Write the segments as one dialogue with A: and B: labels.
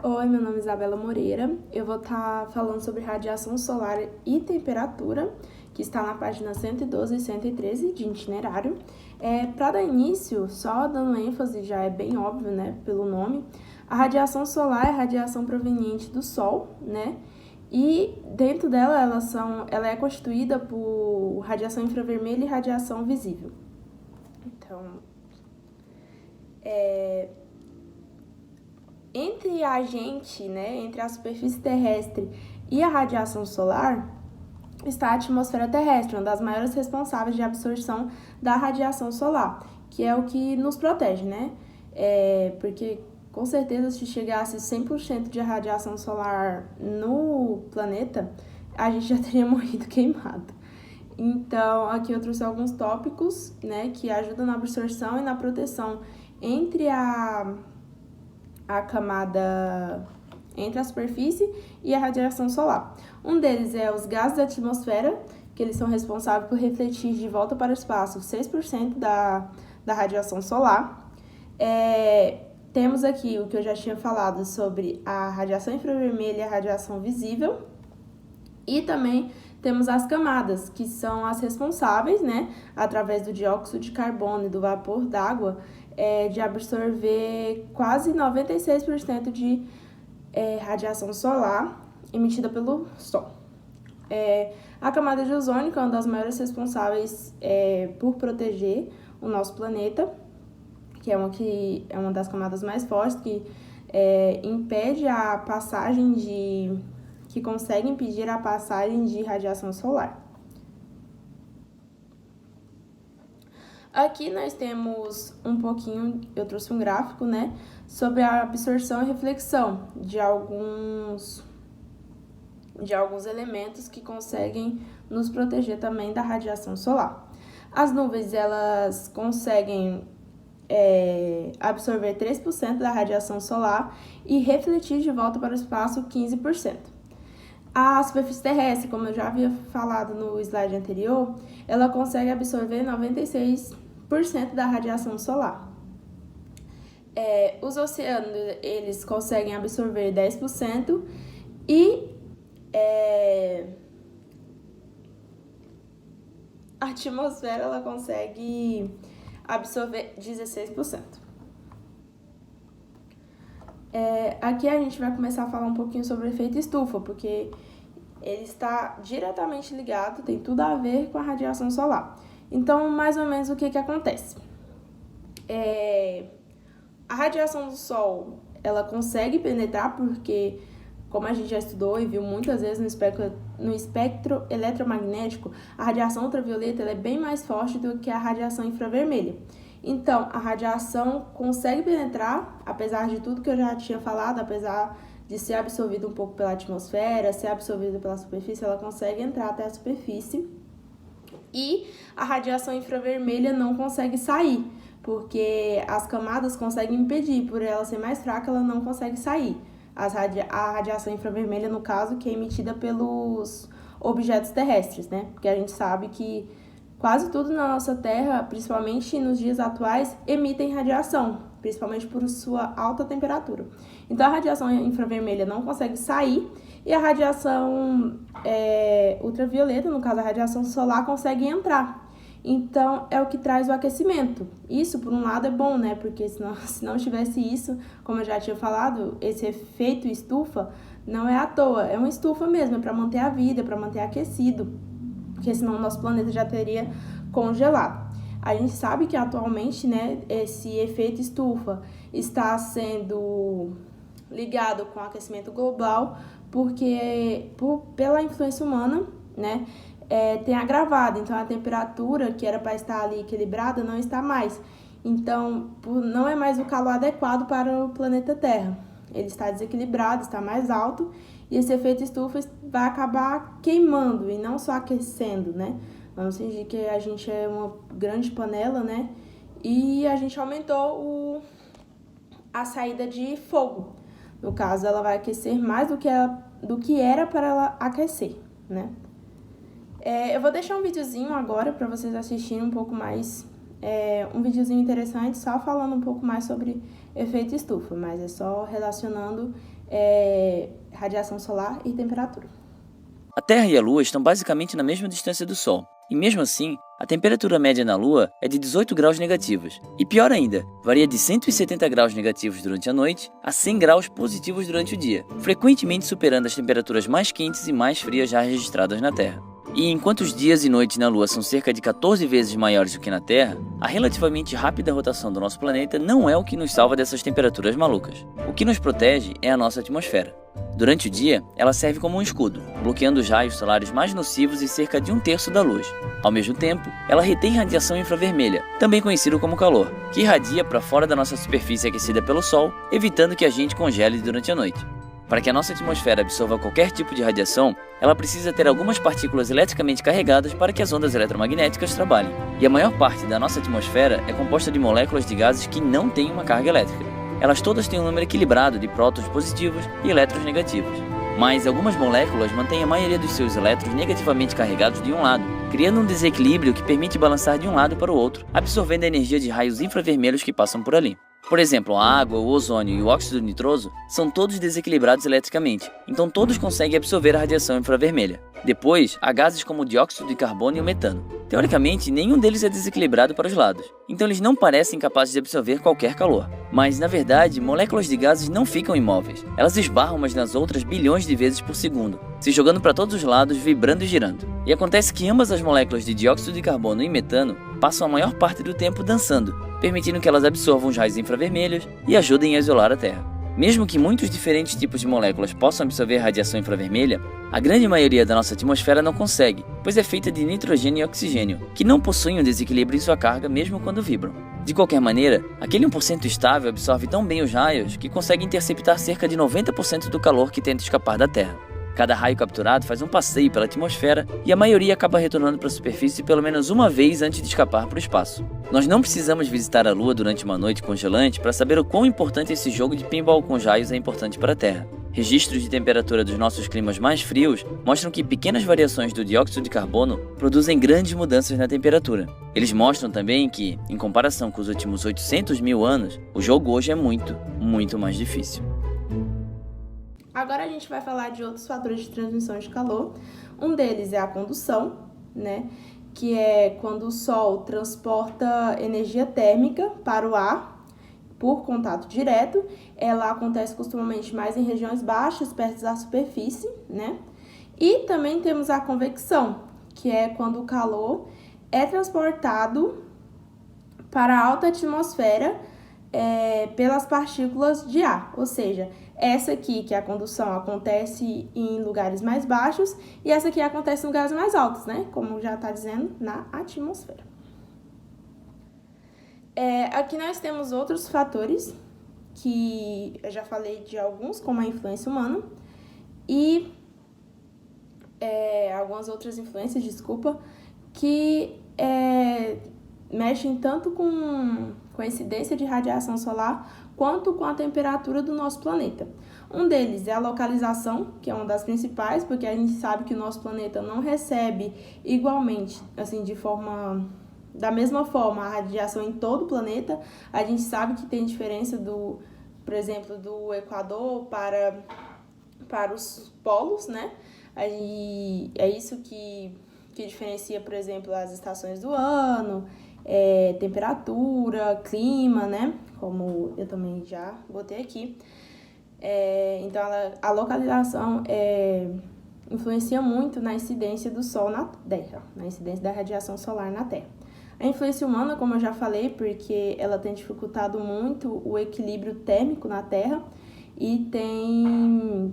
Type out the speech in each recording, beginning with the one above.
A: Oi, meu nome é Isabela Moreira. Eu vou estar falando sobre radiação solar e temperatura, que está na página 112 e 113 de itinerário. Para dar início, só dando ênfase, já é bem óbvio, né, pelo nome, a radiação solar é a radiação proveniente do Sol, né? E dentro dela, ela é constituída por radiação infravermelha e radiação visível. Então, entre a gente, né, entre a superfície terrestre e a radiação solar, está a atmosfera terrestre, uma das maiores responsáveis de absorção da radiação solar, que é o que nos protege, né? Porque, com certeza, se chegasse 100% de radiação solar no planeta, a gente já teria morrido queimado. Então, aqui eu trouxe alguns tópicos, né, que ajudam na absorção e na proteção entre a camada entre a superfície e a radiação solar. Um deles é os gases da atmosfera, que eles são responsáveis por refletir de volta para o espaço 6% da radiação solar. Temos aqui o que eu já tinha falado sobre a radiação infravermelha e a radiação visível. E também temos as camadas, que são as responsáveis, né, através do dióxido de carbono e do vapor d'água, de absorver quase 96% de radiação solar emitida pelo Sol. A camada de ozônio, que é uma das maiores responsáveis por proteger o nosso planeta, que é uma das camadas mais fortes, que impede a passagem que consegue impedir a passagem de radiação solar. Aqui nós temos eu trouxe um gráfico, né, sobre a absorção e reflexão de alguns elementos que conseguem nos proteger também da radiação solar. As nuvens, elas conseguem absorver 3% da radiação solar e refletir de volta para o espaço 15%. A superfície terrestre, como eu já havia falado no slide anterior, ela consegue absorver 96% da radiação solar. Os oceanos, eles conseguem absorver 10% e a atmosfera, ela consegue absorver 16%. Aqui a gente vai começar a falar um pouquinho sobre o efeito estufa, porque ele está diretamente ligado, tem tudo a ver com a radiação solar. Então, mais ou menos o que acontece? A radiação do Sol, ela consegue penetrar porque, como a gente já estudou e viu muitas vezes no espectro eletromagnético, a radiação ultravioleta ela é bem mais forte do que a radiação infravermelha. Então, a radiação consegue penetrar, apesar de tudo que eu já tinha falado, apesar de ser absorvida um pouco pela atmosfera, ser absorvida pela superfície, ela consegue entrar até a superfície. E a radiação infravermelha não consegue sair, porque as camadas conseguem impedir, por ela ser mais fraca, ela não consegue sair. A radiação infravermelha, no caso, que é emitida pelos objetos terrestres, né? Porque a gente sabe que quase tudo na nossa Terra, principalmente nos dias atuais, emitem radiação, principalmente por sua alta temperatura. Então, a radiação infravermelha não consegue sair e a radiação ultravioleta, no caso a radiação solar, consegue entrar. Então, é o que traz o aquecimento. Isso, por um lado, é bom, né? Porque se não tivesse isso, como eu já tinha falado, esse efeito estufa não é à toa. É uma estufa mesmo, é para manter a vida, para manter aquecido, porque senão o nosso planeta já teria congelado. A gente sabe que atualmente, né, esse efeito estufa está sendo ligado com o aquecimento global, porque pela influência humana, né, tem agravado. Então, a temperatura que era para estar ali equilibrada não está mais. Então, não é mais o calor adequado para o planeta Terra. Ele está desequilibrado, está mais alto, e esse efeito estufa vai acabar queimando e não só aquecendo, né? Vamos fingir que a gente é uma grande panela, né? E a gente aumentou a saída de fogo. No caso, ela vai aquecer mais do que era para ela aquecer, né? Eu vou deixar um videozinho agora para vocês assistirem um pouco mais, um videozinho interessante, só falando um pouco mais sobre efeito estufa, mas é só relacionando radiação solar e temperatura.
B: A Terra e a Lua estão basicamente na mesma distância do Sol, e mesmo assim, a temperatura média na Lua é de 18 graus negativos. E pior ainda, varia de 170 graus negativos durante a noite a 100 graus positivos durante o dia, frequentemente superando as temperaturas mais quentes e mais frias já registradas na Terra. E enquanto os dias e noites na Lua são cerca de 14 vezes maiores do que na Terra, a relativamente rápida rotação do nosso planeta não é o que nos salva dessas temperaturas malucas. O que nos protege é a nossa atmosfera. Durante o dia, ela serve como um escudo, bloqueando os raios solares mais nocivos e cerca de 1/3 da luz. Ao mesmo tempo, ela retém radiação infravermelha, também conhecido como calor, que irradia para fora da nossa superfície aquecida pelo Sol, evitando que a gente congele durante a noite. Para que a nossa atmosfera absorva qualquer tipo de radiação, ela precisa ter algumas partículas eletricamente carregadas para que as ondas eletromagnéticas trabalhem. E a maior parte da nossa atmosfera é composta de moléculas de gases que não têm uma carga elétrica. Elas todas têm um número equilibrado de prótons positivos e elétrons negativos. Mas algumas moléculas mantêm a maioria dos seus elétrons negativamente carregados de um lado, criando um desequilíbrio que permite balançar de um lado para o outro, absorvendo a energia de raios infravermelhos que passam por ali. Por exemplo, a água, o ozônio e o óxido nitroso são todos desequilibrados eletricamente, então todos conseguem absorver a radiação infravermelha. Depois, há gases como o dióxido de carbono e o metano. Teoricamente, nenhum deles é desequilibrado para os lados, então eles não parecem capazes de absorver qualquer calor. Mas, na verdade, moléculas de gases não ficam imóveis. Elas esbarram umas nas outras bilhões de vezes por segundo, se jogando para todos os lados, vibrando e girando. E acontece que ambas as moléculas de dióxido de carbono e metano passam a maior parte do tempo dançando, permitindo que elas absorvam os raios infravermelhos e ajudem a isolar a Terra. Mesmo que muitos diferentes tipos de moléculas possam absorver radiação infravermelha, a grande maioria da nossa atmosfera não consegue, pois é feita de nitrogênio e oxigênio, que não possuem um desequilíbrio em sua carga mesmo quando vibram. De qualquer maneira, aquele 1% estável absorve tão bem os raios que consegue interceptar cerca de 90% do calor que tenta escapar da Terra. Cada raio capturado faz um passeio pela atmosfera e a maioria acaba retornando para a superfície pelo menos uma vez antes de escapar para o espaço. Nós não precisamos visitar a Lua durante uma noite congelante para saber o quão importante esse jogo de pinball com os raios é importante para a Terra. Registros de temperatura dos nossos climas mais frios mostram que pequenas variações do dióxido de carbono produzem grandes mudanças na temperatura. Eles mostram também que, em comparação com os últimos 800 mil anos, o jogo hoje é muito, muito mais difícil.
A: Agora a gente vai falar de outros fatores de transmissão de calor. Um deles é a condução, né? Que é quando o Sol transporta energia térmica para o ar por contato direto. Ela acontece costumamente mais em regiões baixas, perto da superfície, né? E também temos a convecção, que é quando o calor é transportado para a alta atmosfera pelas partículas de ar, ou seja, essa aqui, que é a condução, acontece em lugares mais baixos e essa aqui acontece em lugares mais altos, né? Como já está dizendo, na atmosfera. Aqui nós temos outros fatores, que eu já falei de alguns, como a influência humana, e algumas outras influências, que mexem tanto com a incidência de radiação solar quanto com a temperatura do nosso planeta. Um deles é a localização, que é uma das principais, porque a gente sabe que o nosso planeta não recebe igualmente, assim, da mesma forma, a radiação em todo o planeta. A gente sabe que tem diferença por exemplo, do Equador para os polos, né? E é isso que diferencia, por exemplo, as estações do ano, temperatura, clima, né? Como eu também já botei aqui. Então, a localização influencia muito na incidência do Sol na Terra, na incidência da radiação solar na Terra. A influência humana, como eu já falei, porque ela tem dificultado muito o equilíbrio térmico na Terra e tem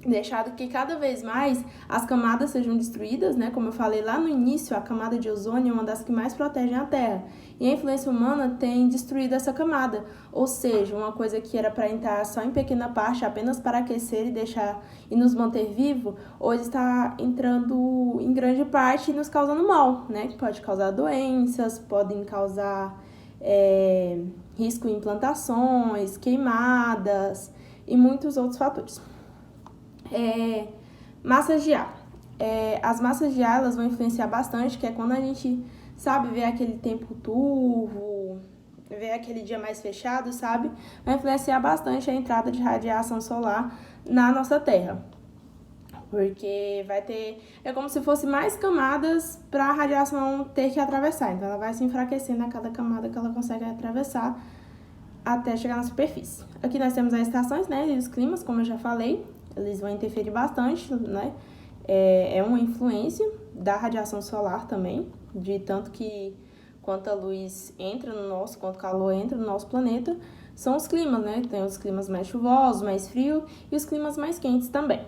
A: deixado que cada vez mais as camadas sejam destruídas, né? Como eu falei lá no início, a camada de ozônio é uma das que mais protegem a Terra. E a influência humana tem destruído essa camada, ou seja, uma coisa que era para entrar só em pequena parte, apenas para aquecer e nos manter vivos, hoje está entrando em grande parte e nos causando mal, né? Pode causar doenças, podem causar risco em plantações, queimadas e muitos outros fatores. Massas de ar. As massas de ar, elas vão influenciar bastante, que é quando a gente, sabe, vê aquele tempo turvo, ver aquele dia mais fechado, sabe? Vai influenciar bastante a entrada de radiação solar na nossa Terra. Porque vai ter... É como se fosse mais camadas para a radiação ter que atravessar. Então, ela vai se enfraquecendo a cada camada que ela consegue atravessar até chegar na superfície. Aqui nós temos as estações, né? E os climas, como eu já falei. Eles vão interferir bastante, né? É uma influência da radiação solar também. De tanto que quanto a luz entra no nosso, quanto o calor entra no nosso planeta, são os climas, né? Tem os climas mais chuvosos, mais frios e os climas mais quentes também.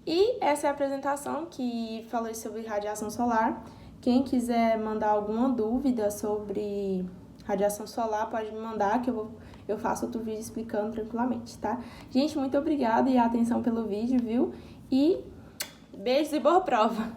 A: E essa é a apresentação que falou sobre radiação solar. Quem quiser mandar alguma dúvida sobre radiação solar, pode me mandar que eu faço outro vídeo explicando tranquilamente, tá? Gente, muito obrigada e atenção pelo vídeo, viu? E beijos e boa prova!